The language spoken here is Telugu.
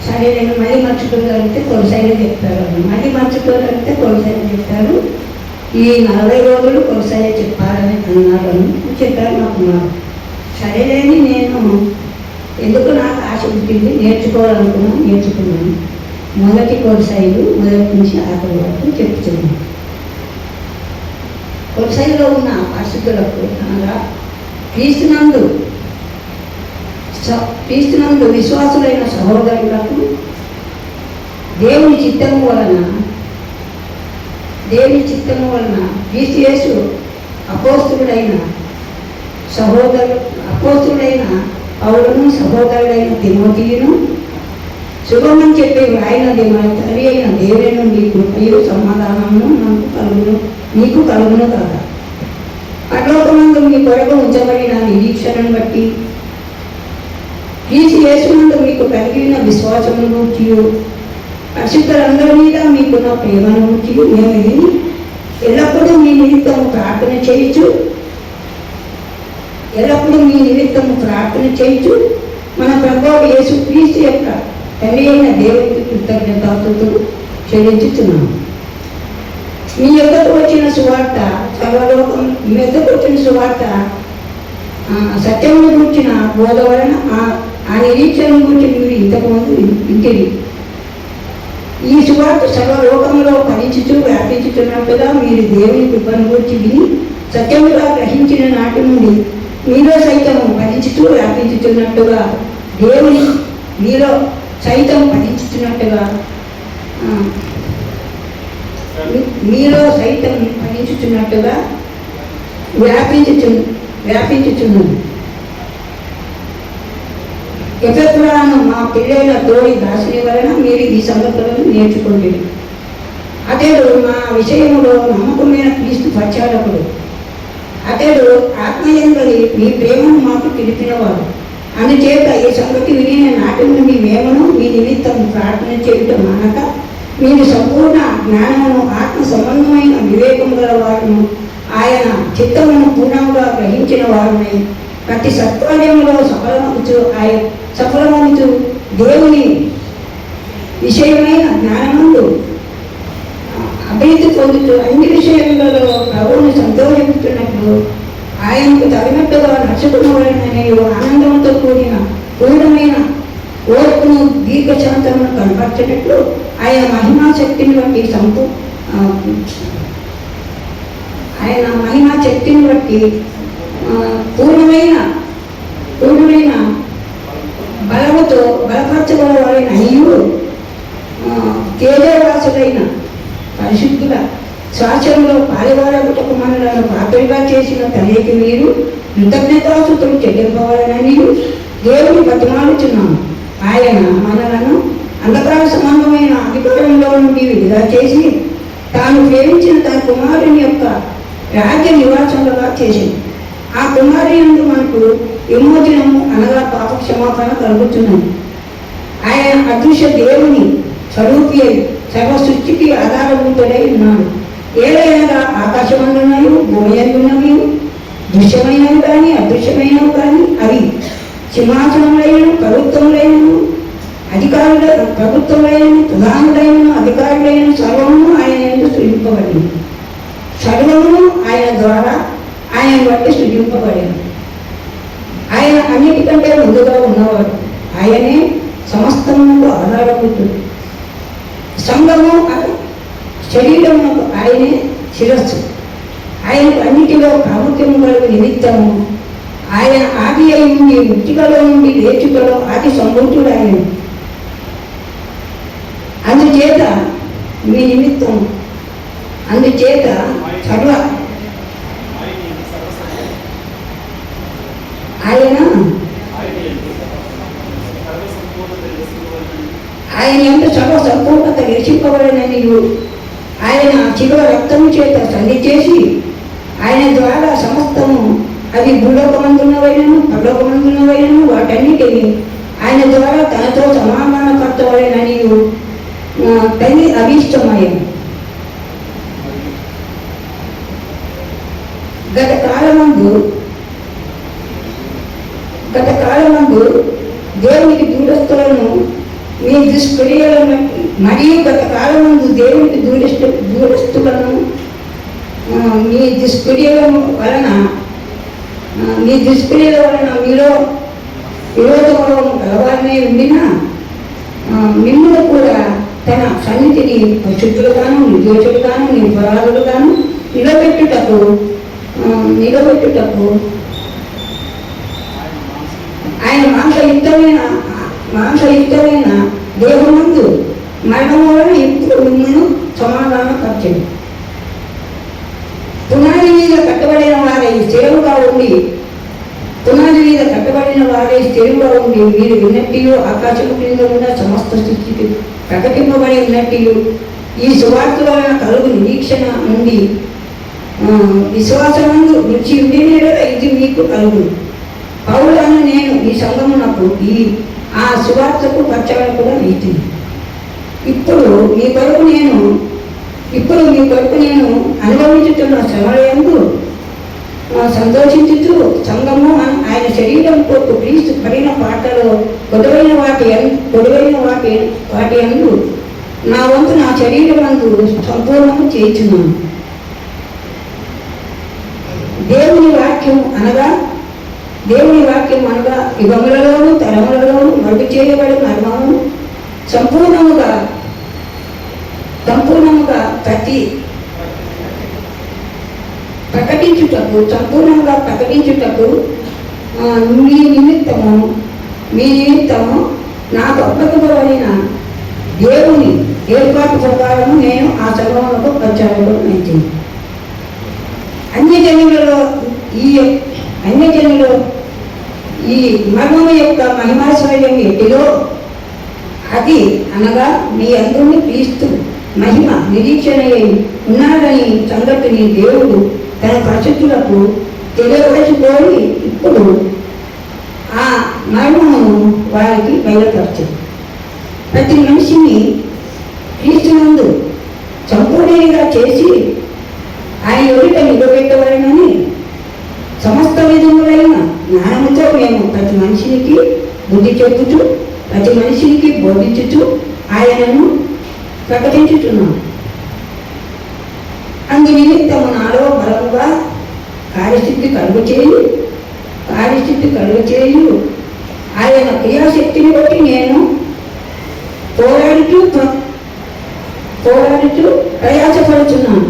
సరే నేను మళ్ళీ మర్చిపోగలిగితే కొనసాగే చెప్తారు, మళ్ళీ మర్చిపోగలిగితే కొనసాగే చెప్తారు. ఈ 40 రోజులు కొనసాగే చెప్పాలని అన్నారు, చెప్పారు నాకు. సరేలేని నేను ఎందుకు నాకు ఆశ పుట్టింది, నేర్చుకోవాలనుకున్నాను, నేర్చుకున్నాను. మొదటి కొనసాయిలు మొదటి నుంచి ఆఖరి వరకు చెప్తున్నాను. కొనసాయిలో ఉన్న పరిస్థితులకు అనగా క్రీస్తునందు విశ్వాసులైన సహోదరులకు దేవుని చిత్తము వలన క్రీస్తు యేసు అపోస్తుడైన పౌలును, సహోదరుడైన తిమోతియును శుభమని చెప్పి ఆయనది మన తండ్రి అయిన దేవుని నుండి కృపయు సమాధానము నీకు కలుగును కాదా. పరలోకమందు మీ కొరకు ఉంచబడిన నిరీక్షణను బట్టి క్రీస్తు యేసునందు మీకు కలిగిన విశ్వాసమును గూర్చి పరిశుద్ధులందరి మీద మీకున్న ప్రేమను గూర్చి మేము ఎల్లప్పుడూ మీ నిమిత్తము ప్రార్థన చేయించు మన ప్రభువు యేసు క్రీస్తు యొక్క తండ్రి అయిన దేవునికి కృతజ్ఞతాస్తుతులు చెల్లించుతున్నాము. మీ యొక్కకు వచ్చిన సువార్త సత్యమును గురించిన బోధ వలన ఆ నిరీక్షణ గురించి మీరు ఇంతకుముందు ఇంటిది. ఈ సువార్త సర్వలోకంలో ఫలించుతూ వ్యాపించుతున్నట్టుగా మీరు దేవుని కృపను గురించి విని సత్యముగా గ్రహించిన నాటి నుండి మీలో సైతం ఫలించుతూ వ్యాపించుతున్నట్టుగా వ్యాపించుచున్నది. ఎఫెక్రాను మా పిల్లల తోడి దాసుని వలన మీరు ఈ సంగతులను నేర్చుకోండి. అతడు మా విషయంలో నమ్మకమైన క్రీస్తు ప్రచారకుడు. అతడు ఆత్మయందరి మీ ప్రేమను మాకు తెలిపినవాడు. అందుచేత ఈ సంగతి వినిన నాటి నుండి మేమును మీ నిమిత్తం ప్రార్థన చేయటం మానక మీరు సంపూర్ణ జ్ఞానమును ఆత్మ సంబంధమైన వివేకం గల వారును ఆయన చిత్తమును పూర్ణంగా గ్రహించిన వారునై ప్రతి సత్కార్యములో సఫలమవుతూ దేవుని విషయమైన జ్ఞానముందు అభివృద్ధి పొందుతూ అన్ని విషయములలో ప్రభువుని సంతోషిస్తున్నట్లు ఆయనకు తగినట్టుగా నడుచుకున్నవాడని ఆనందంతో కూడిన పూర్ణమైన ఓర్పును దీర్ఘశాంతమును కనపరచినట్లు ఆయన మహిమాశక్తిని బట్టి పూర్ణమైన బలముతో బలపరచబడవాడైన అయ్యూ తేజవాసుడైన పరిశుద్ధుల శ్వాసంలో పారివారకుటకు మనలను పాపిగా చేసిన తల్లికి మీరు కృతజ్ఞతాస్తుతులు చెల్లింపవాలని దేవుని బతిమాలుచున్నాము. ఆయన మనలను అంధకార సంబంధమైన అధికారంలో నుండి విడుదల చేసి తాను ప్రేమించిన తన కుమారుని యొక్క రాజ్య నివాసంగా చేసింది. ఆ కుమారుని యందు మనకు విమోచనము అనగా పాప క్షమాపణ కలుగుతున్నది. ఆయన అదృశ్య దేవుని స్వరూపి సర్వ సృష్టికి ఆధారభూతుడై ఉన్నాడు. ఏదైనా ఆకాశమందున్నవి భూమి అందున్నవి దృశ్యమైనవి కానీ అదృశ్యమైనవి కానీ అవి సింహాసనములైన ప్రభుత్వములైనను ప్రధానులైన అధికారులైన సర్వమును ఆయన యందు సృజింపబడింది. సర్వమును ఆయన ద్వారా ఆయన బట్టి సృజింపబడింది. ఆయన అన్నిటికంటే ముందుగా ఉన్నవాడు. ఆయనే సమస్తమునకు ఆధారభూతుడు. సంఘము శరీరమునకు ఆయనే శిరస్సు. ఆయనకు అన్నిటిలో ప్రాముఖ్యము కలుగు నిమిత్తము ఆయన ఆది అయి నుండి మృతికలో నుండి లేచుకలో ఆది సంభూతుడు ఆయన. అందుచేత సర్వ ఆయన ఎంత సర్వ సంపూర్ణత రక్షింపబడినని ఆయన శిలువ రక్తము చేత సంధి చేసి ఆయన ద్వారా సమస్తము అది భూలోకమందున్నవైనను పరలోకమందున్నవైనను వాటన్నిటిని ఆయన ద్వారా తనతో సమాధానపరచబడినని తల్లి అభీష్టమయ్యాను. గత కాలమందు దేవునికి దూరస్తులను మీ దుష్క్రియలను మరియు గత కాలం ముందు దేవునికి దూరస్తులను మీ దుష్క్రియల వలన మీలో విరోధములను గలవారినే ఉండిన మిమ్మల్ని కూడా తన సన్నిధిని పరిశుద్ధులుగాను నిర్దోషులుగాను నిరపరాధులుగాను నిలబెట్టుటకు ఆయన మాంసయుక్తమైన దేహమందు మరణం వలన ఇప్పుడు మిమ్మల్ని సమాధానపరచండి. పునాది మీద కట్టబడిన వారై స్థిరముగా ఉండి మీరు విన్నట్టు ఆకాశము క్రింద ఉన్న సమస్త స్థితికి ప్రకటింపబడి ఉన్నట్టు ఈ సువార్త వలన కలుగు నిరీక్షణ నుండి విశ్వాసముందు రుచి ఉండిన ఇది మీకు కలుగు. పౌలను నేను ఈ సంఘమునకు ఆ సువార్తకు పచ్చబడకుండా నీతిని ఇప్పుడు మీ కొరకు నేను అనుభవించుతున్న శ్రమలందు సంతోషించుతూ సంఘము ఆయన శరీరం కొరకు క్రీస్తు పడిన పాటలో పొడవైన వాటి అందు నా వంతు నా శరీరం అందు సంపూర్ణము చేయించున్నాను. దేవుని వాక్యం అనగా యుగములలోను తరములలోను మరుగు చేయబడిన మర్మము సంపూర్ణముగా ప్రకటించుటకు మీ నిమిత్తము నాకు అప్పగింపబడిన దేవుని ఏర్పాటు ప్రకారము నేను ఆ సంఘములకు ప్రచారకుడినైతే అన్యజనులలో ఈ మర్మము యొక్క మహిమాశ్వర్యం ఎట్టిలో అది అనగా మీ అందరినీ క్రీస్తు మహిమ నిరీక్షణ ఉన్నాడని సంగతిని దేవుడు తన పరిశుద్ధులకు తెలియపరచుకొని ఇప్పుడు ఆ మర్మమును వారికి బయలుపరచదు. ప్రతి మనిషిని క్రీస్తునందు సంపూర్ణంగా చేసి ఆయన ఎదుట నిలబెట్టవలనని సమస్త విధములైన జ్ఞానముతో మేము ప్రతి మనిషినికి బుద్ధి చెప్పుతూ ప్రతి మనిషినికి బోధించుతూ ఆయనను ప్రకటించుతున్నాం. అందు నిమిత్తము నాలో బలముగా కార్యస్థితి కలుగు చేయు ఆయన క్రియాశక్తిని బట్టి నేను పోరాడుతూ ప్రయాసపడుతున్నాను.